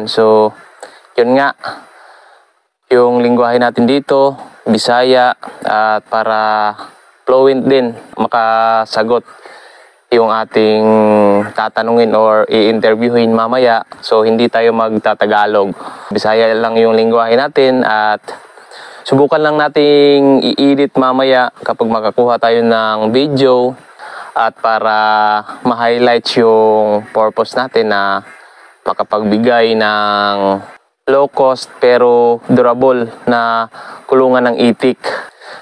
So, yun nga, yung lingwahe natin dito, Bisaya, at para fluent din, makasagot yung ating tatanungin or i-interviewin mamaya. So, hindi tayo magtatagalog. Bisaya lang yung lingwahe natin at subukan lang nating i-edit mamaya kapag makakuha tayo ng video at para ma-highlight yung purpose natin na makapagbigay ng low cost pero durable na kulungan ng itik.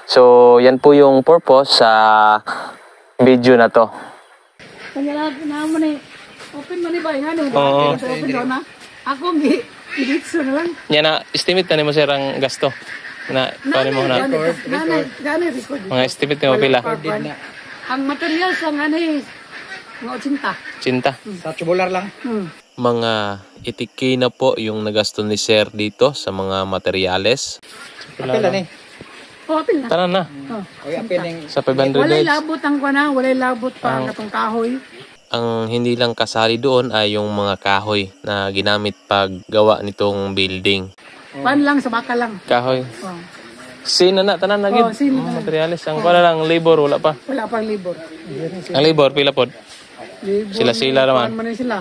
So, yan po yung purpose sa video na to. Open mo ni ba? Oo. Open daw na. Ako, i-edit na lang. Yan na, estimate na ni mo sir ang gasto. Paano mo na? Mga estimate ni mo pila? Ang material sa mga 80. Sa tubular lang. Mga itiki na po yung nagasto ni sir dito sa mga materyales. Apil na ni. Apil na. Tanan na. Sa 500 Walay heads. labot ang walay labot pa katong kahoy. Ang hindi lang kasali doon ay yung mga kahoy na ginamit pag gawa nitong building. Pan lang sa baka lang. Kahoy. Sina na, tanan na gid. Materyales. Ang wala lang, labor, wala pa. Wala pang libor. Ang labor, pila pod? Sila naman. Man sila.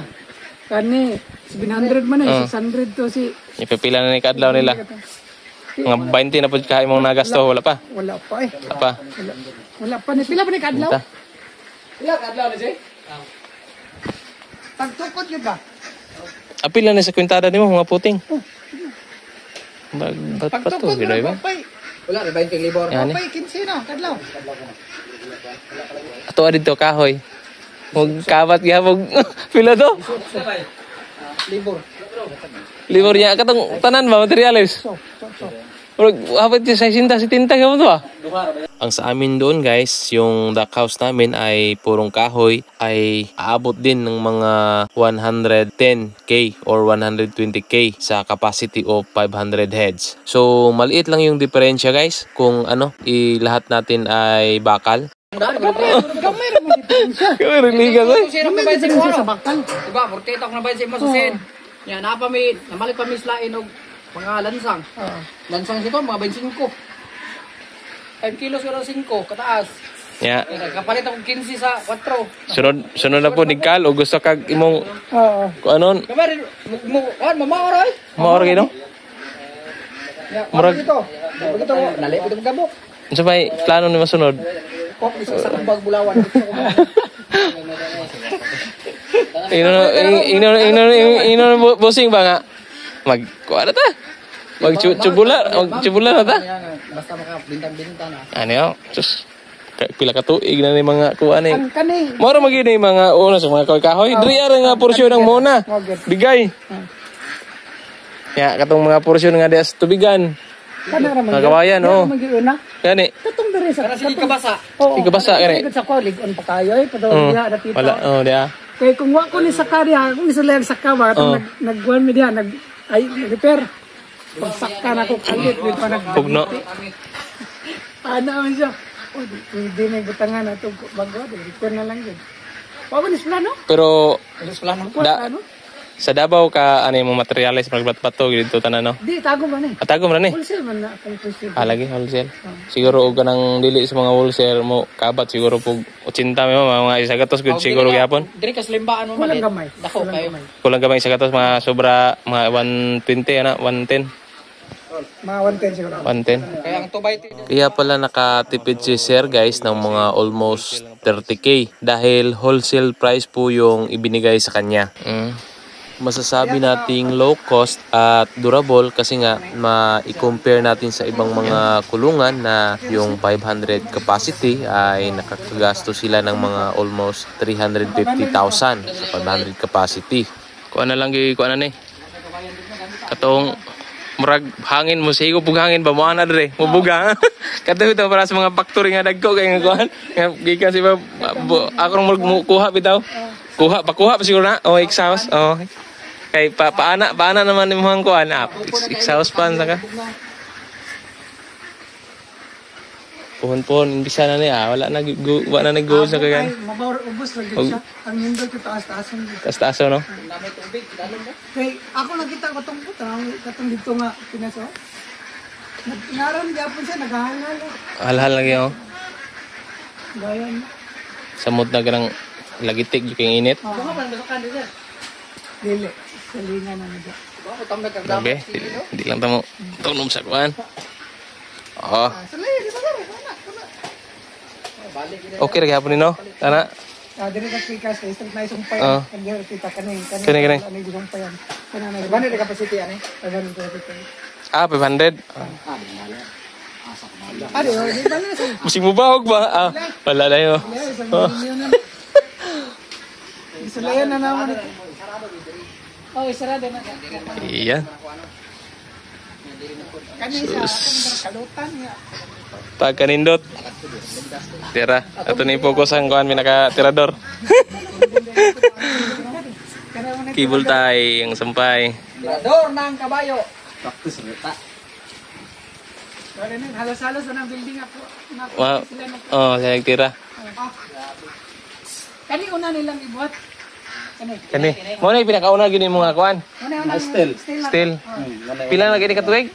Kani, 700 man 600 to si. Ipipila na ni kadlaw nila. Mga 20 na po kain mong nagasto, wala pa? Wala pa eh. Wala pa. Wala pa. Pila pa ni kadlaw? Pila kadlaw ni Jay? Pagtukod yun ba? Apil na sa kwintada ni mo, mga puting. Ba't pa to? Gidoy ba? Wala, 20 libor. Yan eh. Papay, 15 na, kadlaw. Ato dito, kahoy. Huwag kabat gabog. Pila to? Libor. Libor niya. Katong tanan ba, materialis? Hapat yung 60-70 ka mo to ah. Ang sa amin doon guys, yung duck house namin ay purong kahoy ay aabot din ng mga 110k or 120k sa capacity of 500 heads. So maliit lang yung diferensya guys kung lahat natin ay bakal. Gamay rin mo diferensya. Gamay rin liga ko eh. Gamay rin diferensya sa bakal. Diba, 48 ako nabayad sa imasusin. Yan, namalik pa mislain og mga lansang. Lansang sito, mga 25. 5 kilos ko ng 5, kataas. Yeah. Kapalit ako 15 sa 4. Sunod na po ni Cal o gusto kag imong kung anon? Gamay rin, mamaoray. Mamaoray kayo no? Murag ito. Ito, nalipit ang gabok. Ano sa may plano ni masunod? Kok, isa sa kumbag bulawan. Ino bossing ba nga? Kuha na ta? Magchubula na ta? Basta makabintang-bintang na. Ano yun? Sus, pila ka tuig na ni mga kuha ni. Kani. Moro magiging ni mga sa mga kahoy. Driya nga porsyon ng muna. Bigay. Ya, katong mga porsyon nga dias tubigan. Kana ra man. Kawayan, oh. Gani. Katong diri sa ikabasa. Ikabasa gani. Sa college on pa kayo padawag diha dapita. Wala, dia. Kay kung wa ko ni sakariya, kung isa sa kawa, nagwan mi diha repair. Pagsaka na ko kalit, di pa Pugno. Ano man siya? Hindi may butangan na ito bago, repair na lang yun. Pagod is plano? Pero Plano? sa Davao ka mo materialis magbatbato dito tanan no. Di tago man eh. Tago man ni. Wholesale man na akong presyo. Lagi wholesale. Siguro og kanang dili sa mga wholesale mo kabat siguro pug 80 mo mga 100 good siguro gyapon. Diri kas limbaan mo man. Kulang gamay. Dako kayo. Kulang gamay 100 mga sobra mga 120 110. Mga 110 siguro. 110. Kaya ang 2x2. Kaya pala nakatipid si Sir guys ng mga almost 30k dahil wholesale price po yung ibinigay sa kanya. Masasabi nating low cost at durable kasi nga ma-compare natin sa ibang mga kulungan na yung 500 capacity ay nakakagasto sila ng mga almost 350,000 sa 500 capacity. Kuha na lang kuha na ni. Katong murag hangin mo sigo pug hangin ba mo ana dire mubuga. Kato ito para sa mga factory nga dagko kay nga kuan. Gikan si ako mo kuha bitaw. Pakuha pa siguro na. O exhaust. O. Kay paana naman ni mga kuan. Exhaust pan saka. Puhon-puhon, imbisa na niya. Wala na nag-go sa kagan. Mabawar ubos lagi siya. Ang nindot ko taas-taasan. Taas-taas, no? Dami tubig, dalong mo. Kay ako nakita ko tong katong dito nga pinaso. Naran gyapon siya naghahangal. Halhal lagi, oh. Gayan. Samot na ganang lagitik yung init. Bunga pa nang basakan dito. Dili. Salingan na nila. Bunga ko tambay kag Grabe, di lang tamo. Tunom sa kuan. Oh, Salay, di ba garo? Balik gid. okay ra gyapon ni no? Ana. Dili ka pikas kay isang na sumpay. Oo. Kanya kita kaning Kani. Ano yung sumpayan. Kana na. Bani de capacity ani. Tagan ko dito. Ah, 500. Ade, di ba na sa Musing mo bahog ba? Ah, wala na yun. isang milyon na. Isulayan na naman. Oh, isarado na. Iyan. Kanisa, akong kalutan niya. Pagkanindot. Tira. Ato ni focus ang kuan pinaka-tirador. Kibul tay ang sampay. Tirador ng kabayo. Wala na, halos-halos na ng building ako. Wow. Oh, saya tira. Kani una nilang ibuhat. Kani. Kani. Mo na yung pinakauna gini mga kuan. Una still. Still. Pila na gini katuig?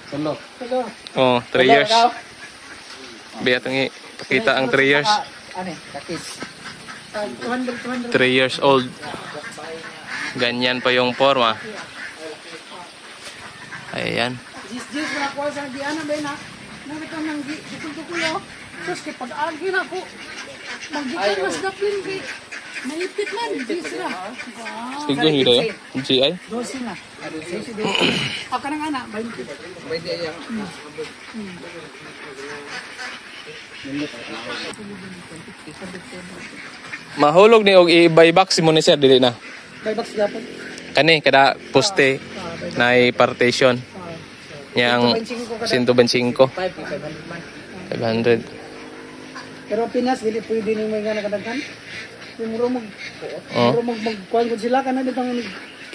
Tulo. Oh, 3 years. Biya tangi pakita ang 3 years. Ani, kakit. 200. 3 years old. Ganyan pa yung forma. Ayan. Jis wala ko sa di ana ba na. Nakita nang dikulo. Sus kay pag-agi na ko. Magdikan mas daplin kay naipit man jis ra. Wow. Sigun yun eh. GI. 12 na. Ako nang ana 20. Pwede yang Mahulog ni og i-buyback si mo ni sir dili na. By box dapat. Kani kada poste na partition. Yang 125. 500 man. 500. Pero Pinas dili pwede ni may nga nakadaghan. Muro mag Oh. muro magkuan ko sila kana ditong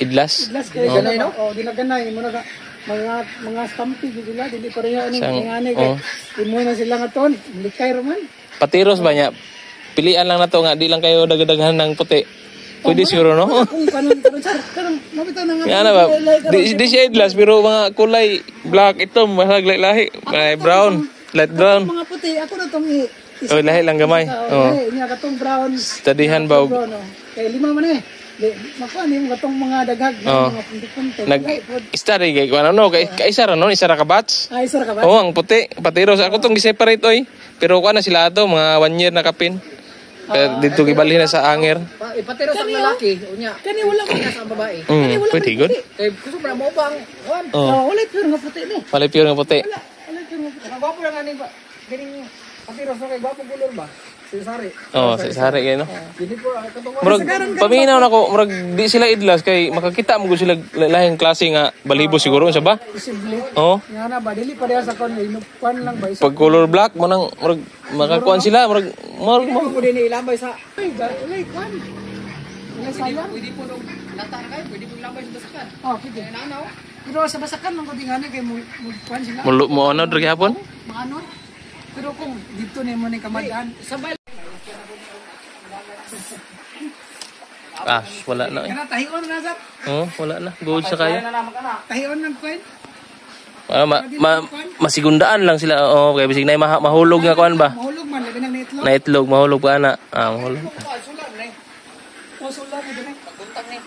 Idlas. Glass kay ganay no. Oh, di na ganay mo na mga stampi gid sila dili pareha ani Sang- ngani oh. kay imo na sila nga ton. Likay ra man. Patiros ba niya? Pilian lang na to nga di lang kayo dagdagan ng puti. Pwede siguro no? Kung kanon sir, karon mabitaw na nga. Yan na ba? Di siya idlas pero mga kulay black ito, mahag lahi. May brown, light brown. Mga puti ako na tong Oh, lahi lang gamay. Oh. Niya katong brown. Studihan ba? og- Brown, oh. Kay lima man eh. Di makuan yung katong mga dagag Oh. mga punti-punti. Nag-study kay kung ano, kay isa ra no, isa ra ka batch. Ay sir ka ba? Oh, ang puti, patiros. Ako tong gi-separate oy. Pero kuha na sila ato, mga 1 year na kapin. Dito gibalhin na sa anger. Ipatiro sa lalaki, unya. Kani wala ko Sa babae. Pwede good. Kay gusto pa mo bang kuan. Oh, Wala pure nga puti ni. palay pure nga puti. Wala pure nga puti. Ang gwapo lang ani ba? Ganing patiro sa kay gwapo color ba? Si Sari. Oh, sa sari kay no. Dili po katong Murag paminaw na ko, murag di sila idlas kay makakita mo gud sila lahing klase nga balibo siguro sa ba? Posible. Oh. Nga na ba dili pareha sa kon inukuan lang ba isa. Pag color black mo nang murag makakuan sila, murag mo pwede ni ilambay sa Ay, ulay kwan. Wala sayang. pwede po nung lata kay pwede mo ilambay sa basakan. Oh, pwede. Nanaw. Pero sa basakan nang kodingani kay mo kwan sila. mo ano dre hapon? Mga ano? Pero kung dito ni mo ni kamadaan, Sabay Ah, wala na eh. kana tahion na sa Oh, wala na. Gold sa kayo. na naman kana. tahion ng kwan. Masigundaan lang sila. Oo, kaya bisig na mahulog nga kuan ba? Mahulog man labi ng netlog. Na itlog, mahulog pa na. Ah, mahulog. Sulan ni. O sulat ni dinay. Pagbuntag ni.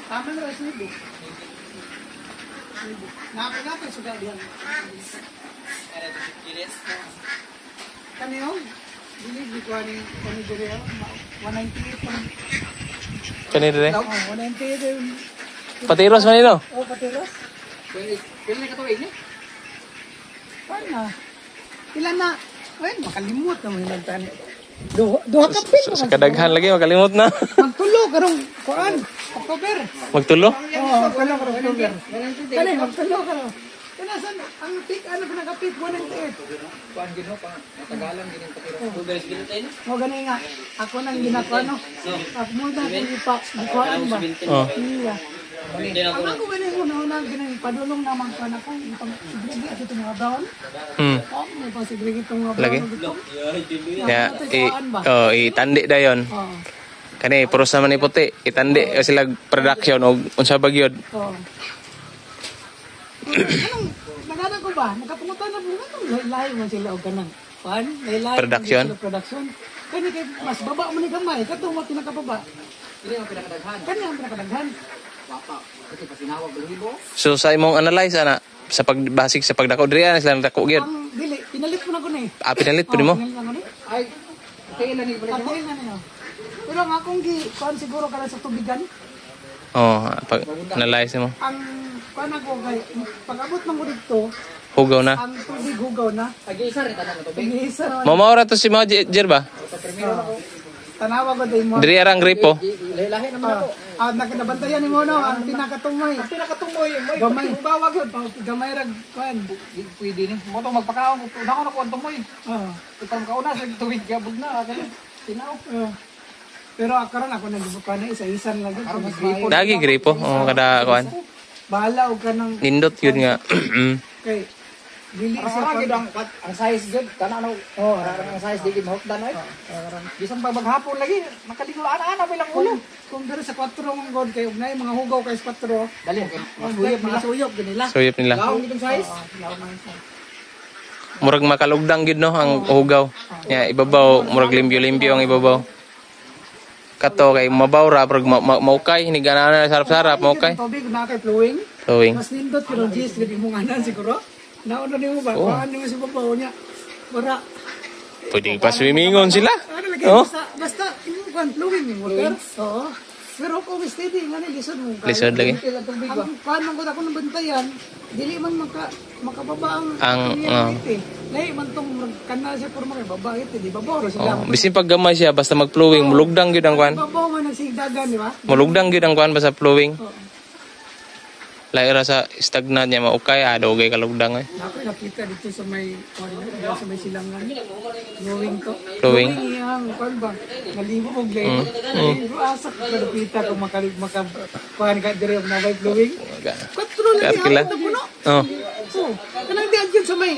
Tama na ras ni. Napa sudah diyan. Kaniyo? Dili di ko ani kani dire 198 pa. Kani dire. Oh, 198. Patiros man ino. Oh, patiros. Pwede ka tuig ni. Paano? Ilan na? Ay, makalimot na mo hinagtani. Duha ka pin. Sa kadaghan lagi makalimot na. Magtulo karong kuan. October. Magtulo. Oh, magtulo karong October. Kani magtulo karong. Kinasan ang pick ano pa nagapit 198. Kuan gid no pa matagalan gid ang patiro. Guys gid tayo. Mo gani nga. Ako nang ginako no. Ako mo na kung ipa. Kuan ba? Oh. Iya. Ang ako ba yung una-unang padulong naman ka na kung sigregit ito mga brown. Oh, may pa sigregit itong mga Lagi? brown. Ya, itandi dayon. Oh. Kani puros naman ni puti, itandi sila production og unsa bagyod. Oh. Anong, nagana ko ba? Nakapungutan na po nga itong lahi mo sila o ganang. Pan? Lahi Production? Production. Kani kay mas baba mo ni gamay. Katong mo pinakababa. Ini ang pinakadaghan. Kani ang pinakadaghan. Papa, kasi pa sinawag ng libo. So sa imong analyze ana sa pagbasig sa pagdako diri ana sila dako gyud. Ang dili, pinalit mo na ko ni. Pinalit pud mo. Pinalit na ko ni. Ay, kailan ni balik mo? Patayin na niyo. Pero ang akong kuan siguro kala sa tubigan. Oh, pag analyze mo. Ang kuan ako kay pag-abot ng dito, Hugaw na. ang tubig hugaw na. Tag-iisa rin tanong to. Pinisa naman. Mamaura to si mga Jer ba? Tanawa ko din mo. Diri arang gripo. Lahi naman ako. Nakinabantayan ni mo no, ang pinakatumoy. Pinakatumoy mo. Gamay. Bawag yun. Gamay rag kuan. Pwede ni. Mo to magpakaon ko. Nako na kuan tumoy. Oo. Kauna sa tuwid gabog na. Tinaw. Pero akaron ako nagbuka na isa-isan lang yun. Dagi gripo. Oh, kada kuan. Bahala og kanang Nindot yun nga. kay dili sa Arang gid ang size gud kana ano. Arang ang size di mahukdan ay. Bisan pag maghapon lagi makaligo ana bilang ulo. kung diri sa 4 mong god kay ugnay mga hugaw kay 4. Dali. Mga suyop din nila. Suyop nila. Laong gitong size. Murag makalugdang gid no ang hugaw. Ya ibabaw murag limpyo-limpyo ang ibabaw. Kato kay mabawra pag maukay ni ganana sarap-sarap maukay. Tubig na kay flowing. Flowing. Mas nindot pero gis gid mo nganan siguro. Nauna nimo ba? Kuan nimo si babaw niya. Para Pwede pa swimmingon sila. ano lagi Oh. basta kuan flowing yung water. Oo. Pero kung steady nga ni lisod mo. Lisod lagi. Ang kuan man ko ako nang bantayan, dili man makababa Ang, Lahi man tong kanal siya por mga babae di babaw sila. Oh, bisin pag gamay siya basta mag-flowing mulugdang gyud ang kuan. Babaw man nagsigdagan di ba? Mulugdang gyud ang kuan basta flowing. Lahi ra sa stagnant niya maukay adogay kalugdang eh. Ako nakita dito sa may sa may silangan. Flowing to. Flowing. Yang kuan ba? Nalibo og lay. Pero asa ko kadapita ko kuan ka dire na by flowing. Katro lagi Kila. ako puno. Oh. Oh, kanang diadyo sa may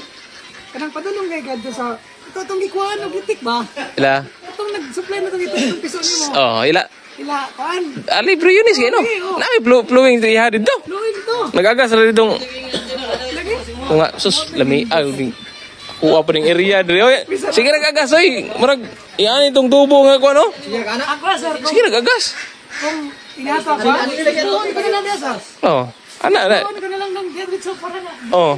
kanang padulong kay gadto sa ito tong gikuan og itik ba? Ila. Itong nag-supply na tong itik piso nimo. Oh, ila. Ila kuan. Libre yun is no. Nami flowing diha dito. Flowing to. Nagagas ra ditong Lagi. kung nga sus lami kuha pa ning area dire. Oy, sige nagagas oy. Murag iyan itong tubo nga ko no. Ako sir Sige nagagas. kung inata ka. Ito na lang sir. Oh. Ana na. Ano ka na lang ng diadyo para na. Oh.